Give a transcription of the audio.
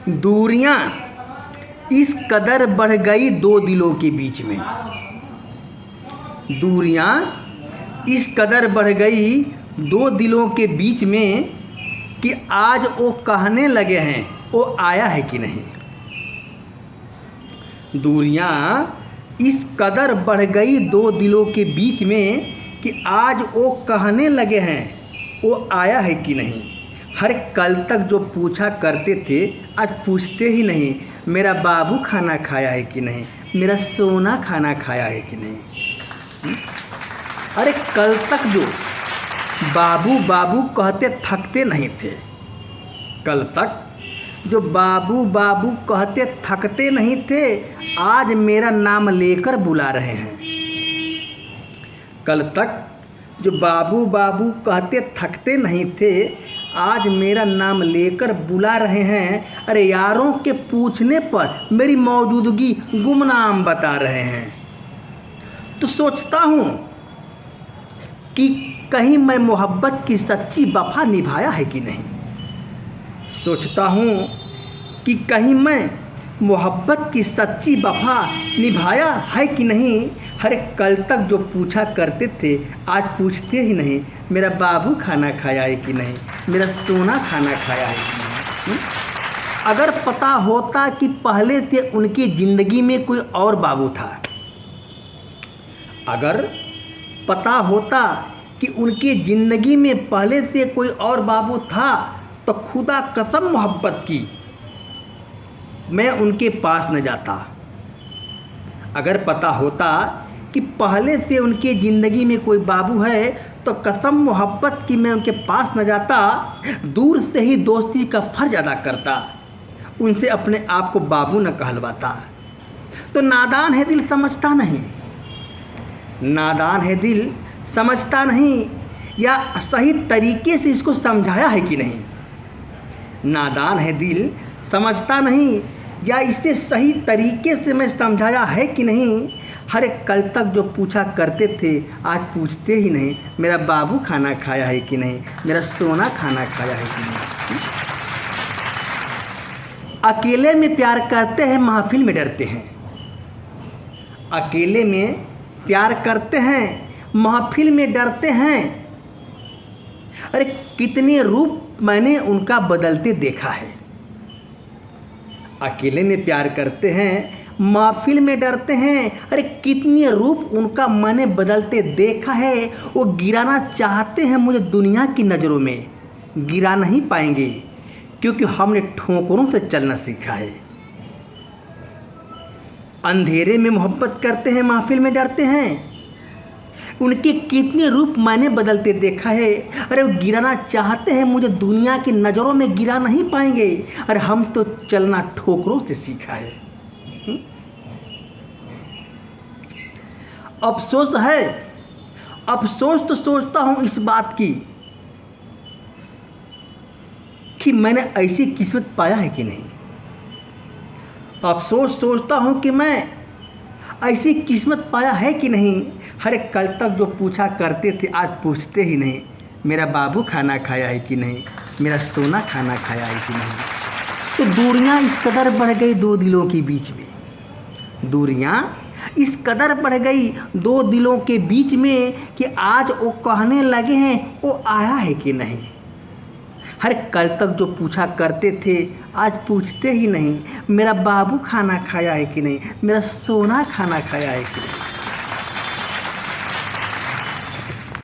दूरियां इस कदर बढ़ गई दो दिलों के बीच में। दूरियां इस कदर बढ़ गई दो दिलों के बीच में कि आज वो कहने लगे हैं वो आया है कि नहीं। दूरियां इस कदर बढ़ गई दो दिलों के बीच में कि आज वो कहने लगे हैं वो आया है कि नहीं। हर कल तक जो पूछा करते थे आज पूछते ही नहीं। मेरा बाबू खाना खाया है कि नहीं, मेरा सोना खाना खाया है कि नहीं। अरे कल तक जो बाबू बाबू कहते थकते नहीं थे, कल तक जो बाबू बाबू कहते थकते नहीं थे, आज मेरा नाम लेकर बुला रहे हैं। कल तक जो बाबू बाबू कहते थकते नहीं थे, आज मेरा नाम लेकर बुला रहे हैं। अरे यारों के पूछने पर मेरी मौजूदगी गुमनाम बता रहे हैं। तो सोचता हूँ कि कहीं मैं मोहब्बत की सच्ची वफा निभाया है कि नहीं। सोचता हूँ कि कहीं मैं मोहब्बत की सच्ची वफा निभाया है कि नहीं। हर कल तक जो पूछा करते थे आज पूछते ही नहीं। मेरा बाबू खाना खाया है कि नहीं, मेरा सोना खाना खाया है कि नहीं। अगर पता होता कि पहले से उनकी ज़िंदगी में कोई और बाबू था, अगर पता होता कि उनकी ज़िंदगी में पहले से कोई और बाबू था, तो खुदा कसम मोहब्बत की मैं उनके पास न जाता। अगर पता होता कि पहले से उनकी ज़िंदगी में कोई बाबू है, तो कसम मोहब्बत की मैं उनके पास न जाता। दूर से ही दोस्ती का फ़र्ज अदा करता, उनसे अपने आप को बाबू न कहलवाता। तो नादान है दिल समझता नहीं, नादान है दिल समझता नहीं, या सही तरीके से इसको समझाया है कि नहीं। नादान है दिल समझता नहीं, या इसे सही तरीके से मैं समझाया है कि नहीं। हर एक कल तक जो पूछा करते थे आज पूछते ही नहीं। मेरा बाबू खाना खाया है कि नहीं, मेरा सोना खाना खाया है कि नहीं। अकेले में प्यार करते हैं, महफिल में डरते हैं। अकेले में प्यार करते हैं, महफिल में डरते हैं। अरे कितने रूप मैंने उनका बदलते देखा है। अकेले में प्यार करते हैं, महफिल में डरते हैं। अरे कितने रूप उनका मैंने बदलते देखा है। वो गिराना चाहते हैं मुझे दुनिया की नज़रों में, गिरा नहीं पाएंगे क्योंकि हमने ठोकरों से चलना सीखा है। अंधेरे में मोहब्बत करते हैं, महफिल में डरते हैं। उनके कितने रूप मैंने बदलते देखा है। अरे वो गिराना चाहते हैं मुझे दुनिया की नज़रों में, गिरा नहीं पाएंगे। अरे हम तो चलना ठोकरों से सीखा है। अफसोस है, अफसोस तो सोचता हूँ इस बात की कि मैंने ऐसी किस्मत पाया है कि नहीं। अफसोस सोचता हूँ कि मैं ऐसी किस्मत पाया है कि नहीं। हर एक कल तक जो पूछा करते थे आज पूछते ही नहीं। मेरा बाबू खाना खाया है कि नहीं, मेरा सोना खाना खाया है कि नहीं। तो दूरियां इस कदर बढ़ गई दो दिलों के बीच में। दूरियां इस कदर बढ़ गई दो दिलों के बीच में कि आज वो कहने लगे हैं वो आया है कि नहीं। हर कल तक जो पूछा करते थे आज पूछते ही नहीं। मेरा बाबू खाना खाया है कि नहीं, मेरा सोना खाना खाया है कि नहीं।